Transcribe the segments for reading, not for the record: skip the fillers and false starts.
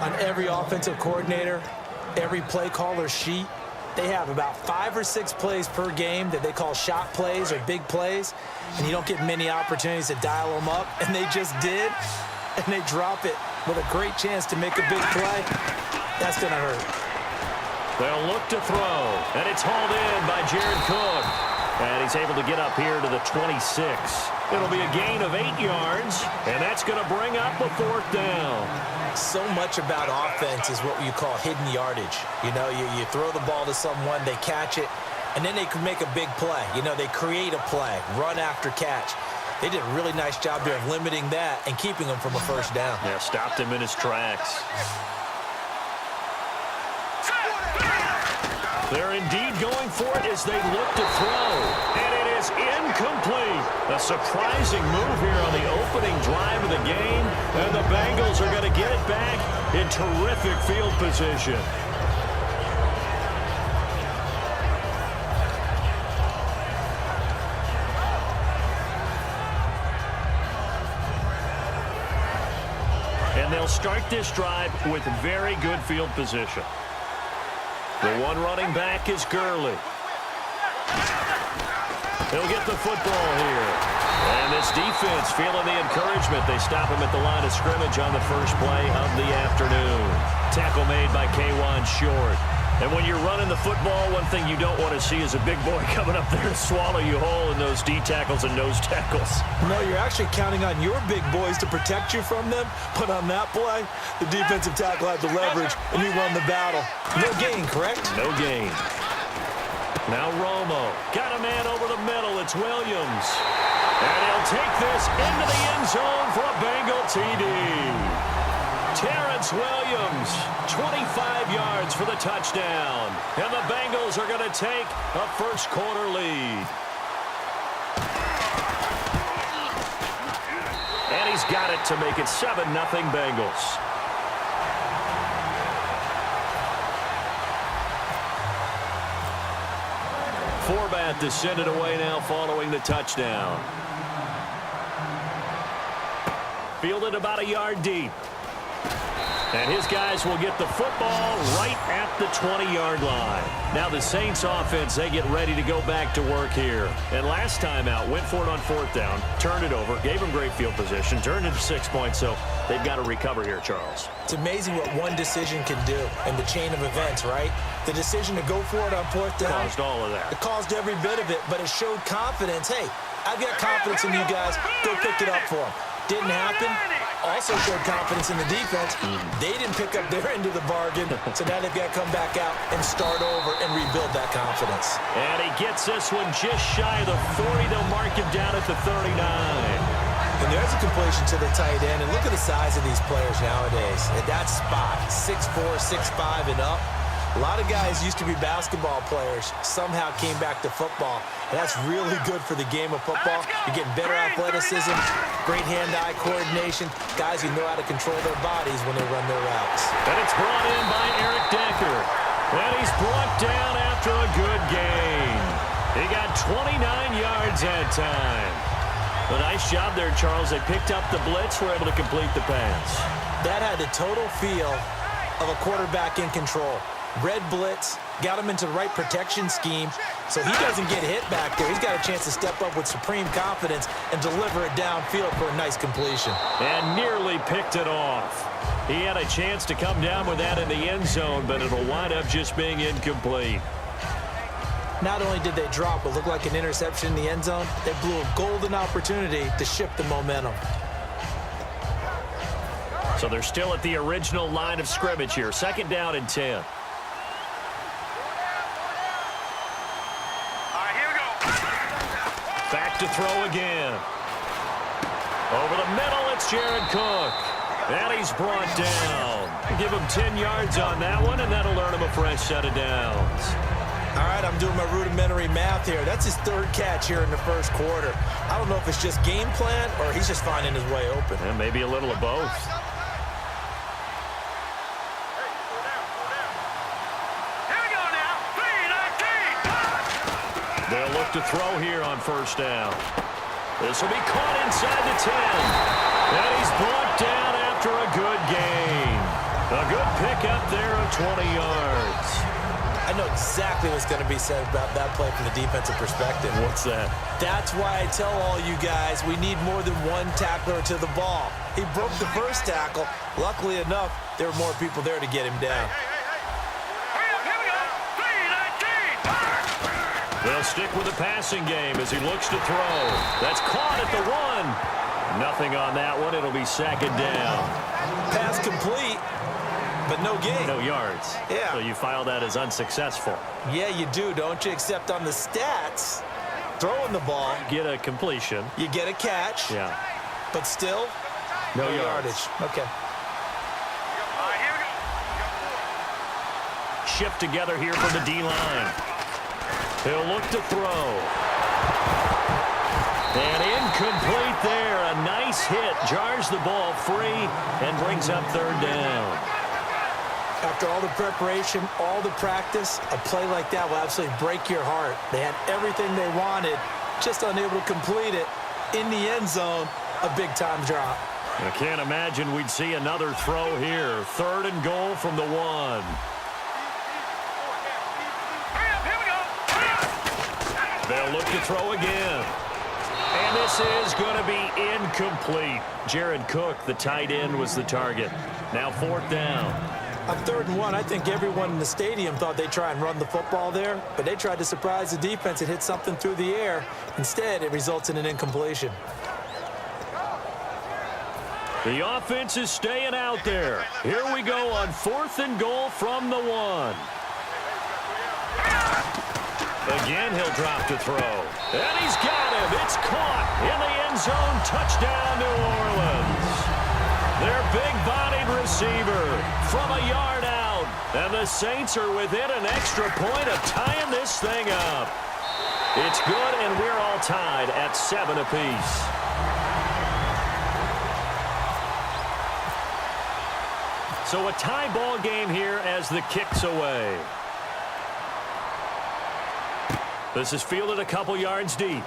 On every offensive coordinator, every play caller sheet, they have about 5 or 6 plays per game that they call shot plays or big plays, and you don't get many opportunities to dial them up, and they just did, and they drop it with a great chance to make a big play. That's going to hurt. They'll look to throw, and it's hauled in by Jared Cook. And he's able to get up here to the 26. It'll be a gain of 8 yards, and that's going to bring up a 4th down. So much about offense is what you call hidden yardage. You know, you throw the ball to someone, they catch it, and then they can make a big play. You know, they create a play, run after catch. They did a really nice job there of limiting that and keeping him from a first down. Yeah, stopped him in his tracks. They're indeed going for it as they look to throw. And it is incomplete. A surprising move here on the opening drive of the game. And the Bengals are going to get it back in terrific field position. And they'll start this drive with very good field position. The one running back is Gurley. He'll get the football here. And this defense feeling the encouragement. They stop him at the line of scrimmage on the first play of the afternoon. Tackle made by K'Wan Short. And when you're running the football, one thing you don't want to see is a big boy coming up there to swallow you whole in those D tackles and nose tackles. No, you're actually counting on your big boys to protect you from them. But on that play, the defensive tackle had the leverage, and he won the battle. No gain, correct? No gain. Now Romo. Got a man over the middle. It's Williams. And he'll take this into the end zone for a Bengal TD. Terrence Williams, 25 yards for the touchdown. And the Bengals are going to take a first-quarter lead. And he's got it to make it 7-0 Bengals. Forbat to send it away now following the touchdown. Fielded about a yard deep. And his guys will get the football right at the 20-yard line. Now the Saints offense, they get ready to go back to work here. And last time out, went for it on 4th down, turned it over, gave them great field position, turned it to 6 points, so they've got to recover here, Charles. It's amazing what one decision can do in the chain of events, right? The decision to go for it on 4th down. Caused all of that. It caused every bit of it, but it showed confidence. Hey, I've got confidence in you guys. Go pick it up for them. Didn't happen. Also showed confidence in the defense. They didn't pick up their end of the bargain, so now they've got to come back out and start over and rebuild that confidence. And he gets this one just shy of the 40. They'll mark him down at the 39. And there's a completion to the tight end, and look at the size of these players nowadays. At that spot, 6'4", 6'5", and up. A lot of guys used to be basketball players, somehow came back to football, and that's really good for the game of football. You're getting better athleticism, great hand-eye coordination, guys who know how to control their bodies when they run their routes. And it's brought in by Eric Decker. And he's brought down after a good gain. He got 29 yards that time. A nice job there, Charles. They picked up the blitz, were able to complete the pass. That had the total feel of a quarterback in control. Red blitz, got him into the right protection scheme, so he doesn't get hit back there. He's got a chance to step up with supreme confidence and deliver it downfield for a nice completion. And nearly picked it off. He had a chance to come down with that in the end zone, but it'll wind up just being incomplete. Not only did they drop what looked like an interception in the end zone, they blew a golden opportunity to shift the momentum. So they're still at the original line of scrimmage here. 2nd down and 10. Back to throw again. Over the middle, it's Jared Cook. And he's brought down. Give him 10 yards on that one, and that'll earn him a fresh set of downs. All right, I'm doing my rudimentary math here. That's his 3rd catch here in the first quarter. I don't know if it's just game plan or he's just finding his way open. And maybe a little of both. They'll look to throw here on 1st down. This will be caught inside the 10. And he's brought down after a good gain. A good 20 yards. I know exactly what's going to be said about that play from the defensive perspective. What's that? That's why I tell all you guys we need more than one tackler to the ball. He broke the first tackle. Luckily enough, there were more people there to get him down. They'll stick with the passing game as he looks to throw. That's caught at the 1. Nothing on that one. It'll be second down. Pass complete, but no gain. No yards. Yeah. So you file that as unsuccessful. Yeah, you do, don't you? Except on the stats, throwing the ball, Get a completion. you get a catch, Yeah. but still, No yardage. Okay. Shift together here for the D-line. He'll look to throw. And incomplete there. A nice hit. Jars the ball free and brings up third down. After all the preparation, all the practice, a play like that will absolutely break your heart. They had everything they wanted, just unable to complete it. In the end zone, a big-time drop. I can't imagine we'd see another throw here. Third and goal from the 1. They'll look to throw again. And this is going to be incomplete. Jared Cook, the tight end, was the target. Now fourth down. On 3rd and 1, I think everyone in the stadium thought they'd try and run the football there, but they tried to surprise the defense and hit something through the air. Instead, it results in an incompletion. The offense is staying out there. Here we go on 4th and goal from the 1. Again, he'll drop to throw. And he's got him. It's caught in the end zone. Touchdown, New Orleans. Their big-bodied receiver from a yard out. And the Saints are within an extra point of tying this thing up. It's good, and we're all tied at 7 apiece. So a tie ball game here as the kick's away. This is fielded a couple yards deep.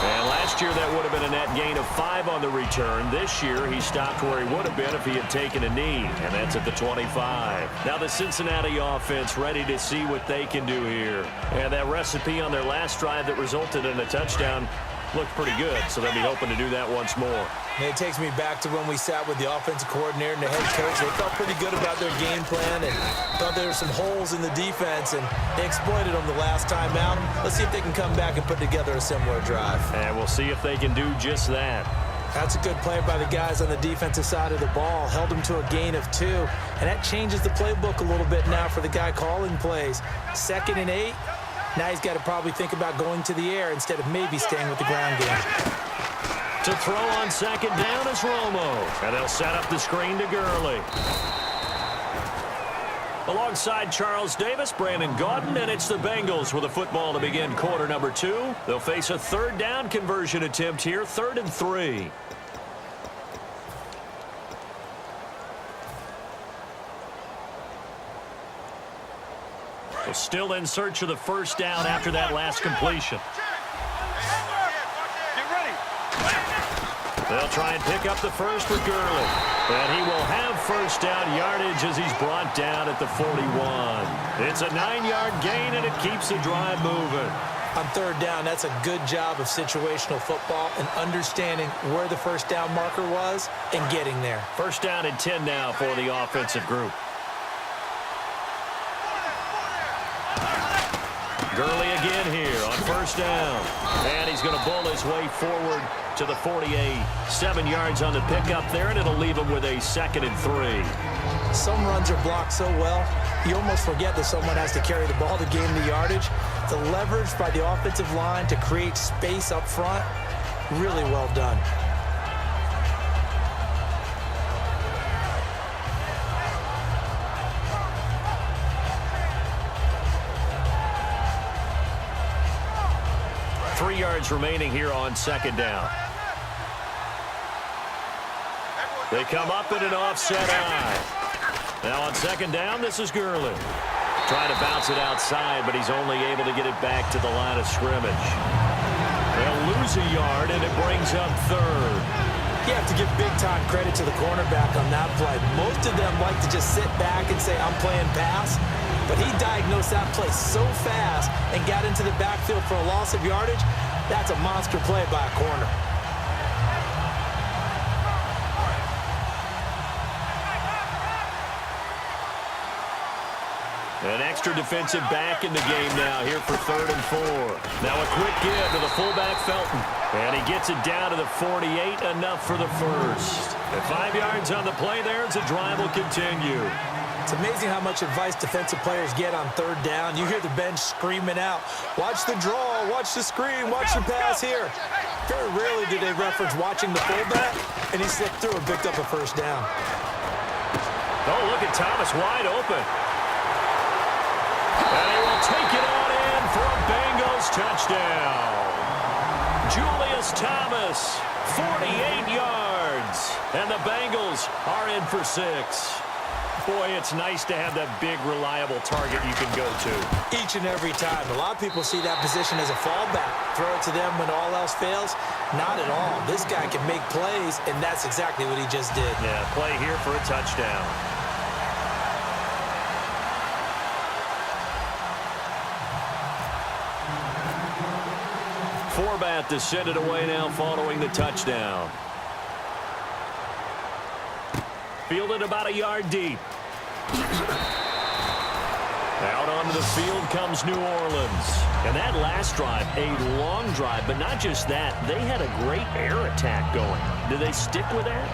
And last year that would have been a net gain of 5 on the return. This year he stopped where he would have been if he had taken a knee, and that's at the 25. Now the Cincinnati offense ready to see what they can do here. And that recipe on their last drive that resulted in a touchdown looked pretty good, so they'll be hoping to do that once more. And it takes me back to when we sat with the offensive coordinator and the head coach. They felt pretty good about their game plan and thought there were some holes in the defense, and they exploited them the last time out. Let's see if they can come back and put together a similar drive. And we'll see if they can do just that. That's a good play by the guys on the defensive side of the ball. Held them to a gain of 2, and that changes the playbook a little bit now for the guy calling plays. 2nd and 8. Now he's got to probably think about going to the air instead of maybe staying with the ground game. To throw on 2nd down is Romo. And they'll set up the screen to Gurley. Alongside Charles Davis, Brandon Gaudin, and it's the Bengals with a football to begin quarter number 2. They'll face a 3rd down conversion attempt here, 3rd and 3. Still in search of the 1st down after that last completion. They'll try and pick up the first with Gurley. And he will have 1st down yardage as he's brought down at the 41. It's a 9-yard gain, and it keeps the drive moving. On 3rd down, that's a good job of situational football and understanding where the 1st down marker was and getting there. 1st down and 10 now for the offensive group. Gurley again here on 1st down. And he's going to bull his way forward to the 48. 7 yards on the pickup there, and it'll leave him with a 2nd and 3. Some runs are blocked so well, you almost forget that someone has to carry the ball to gain the yardage. The leverage by the offensive line to create space up front, really well done. Three yards remaining here on 2nd down. They come up in an offset eye. Now on 2nd down, this is Gurley. Trying to bounce it outside, but he's only able to get it back to the line of scrimmage. They'll lose a yard, and it brings up 3rd. You have to give big-time credit to the cornerback on that play. Most of them like to just sit back and say, I'm playing pass. But he diagnosed that play so fast and got into the backfield for a loss of yardage. That's a monster play by a corner. An extra defensive back in the game now here for 3rd and 4. Now a quick give to the fullback Felton. And he gets it down to the 48, enough for the first. At 5 yards on the play there, as the drive will continue. It's amazing how much advice defensive players get on 3rd down. You hear the bench screaming out, watch the draw, watch the screen, watch the pass here. Very rarely do they reference watching the fullback, and he slipped through and picked up a 1st down. Oh, look at Thomas wide open. And he will take it on in for a Bengals touchdown. Julius Thomas, 48 yards. And the Bengals are in for 6. Boy, it's nice to have that big, reliable target you can go to. Each and every time. A lot of people see that position as a fallback. Throw it to them when all else fails. Not at all. This guy can make plays, and that's exactly what he just did. Yeah, play here for a touchdown. Forbat to send it away now following the touchdown. Fielded about a yard deep. Out onto the field comes New Orleans. And that last drive, a long drive, but not just that. They had a great air attack going. Do they stick with that?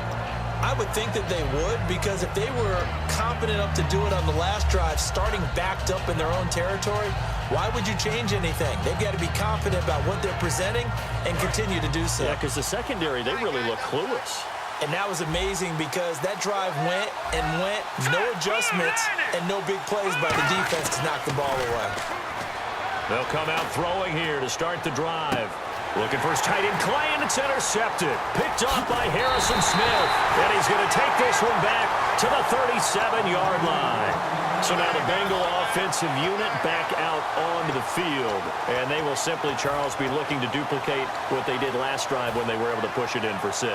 I would think that they would, because if they were confident enough to do it on the last drive, starting backed up in their own territory, why would you change anything? They've got to be confident about what they're presenting and continue to do so. Yeah, because the secondary, they really look clueless. And that was amazing because that drive went and went, no adjustments, and no big plays by the defense to knock the ball away. They'll come out throwing here to start the drive. Looking for his tight end, Clay, and it's intercepted. Picked off by Harrison Smith. And he's going to take this one back to the 37-yard line. So now the Bengal offensive unit back out onto the field. And they will simply, Charles, be looking to duplicate what they did last drive when they were able to push it in for 6.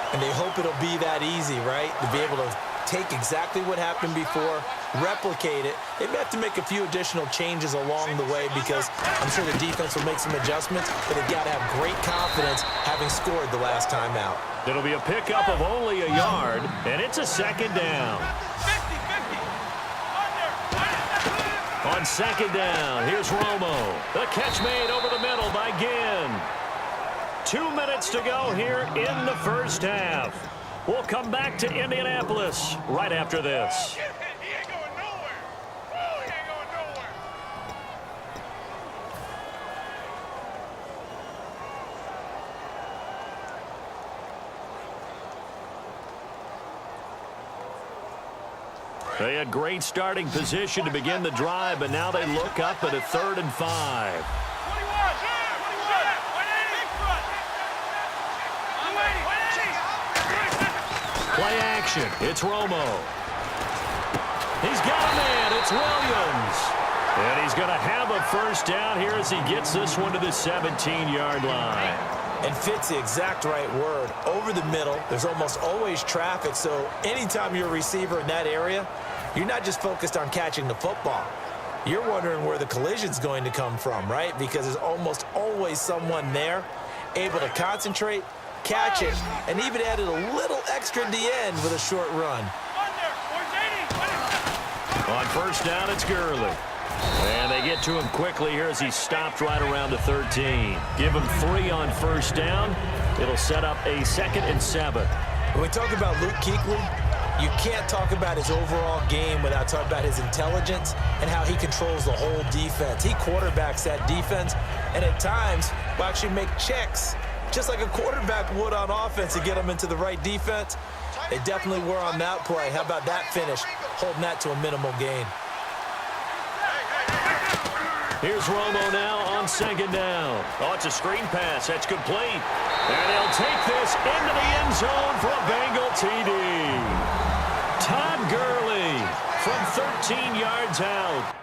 And they hope it'll be that easy, right? To be able to take exactly what happened before, replicate it. They may have to make a few additional changes along the way because I'm sure the defense will make some adjustments, but they've got to have great confidence having scored the last time out. It'll be a pickup of only a yard, and it's a 2nd down. On 2nd down, here's Romo. The catch made over the middle by Ginn. 2 minutes to go here in the first half. We'll come back to Indianapolis right after this. He ain't going nowhere. Oh, he ain't going nowhere. They had great starting position to begin the drive, but now they look up at a 3rd and 5. Play action. It's Romo. He's got a man. It's Williams. And he's going to have a 1st down here as he gets this one to the 17-yard line. And fits the exact right word. Over the middle, there's almost always traffic, so anytime you're a receiver in that area, you're not just focused on catching the football. You're wondering where the collision's going to come from, right? Because there's almost always someone there able to concentrate, catch it, and even added a little extra at the end with a short run. On 1st down, it's Gurley. And they get to him quickly here as he stopped right around the 13. Give him 3 on 1st down. It'll set up a 2nd and 7. When we talk about Luke Kuechly, you can't talk about his overall game without talking about his intelligence and how he controls the whole defense. He quarterbacks that defense, and at times will actually make checks just like a quarterback would on offense to get them into the right defense. They definitely were on that play. How about that finish, holding that to a minimal gain. Here's Romo now on 2nd down. Oh, it's a screen pass. That's complete. And he'll take this into the end zone for a Bengal TD. Todd Gurley from 13 yards out.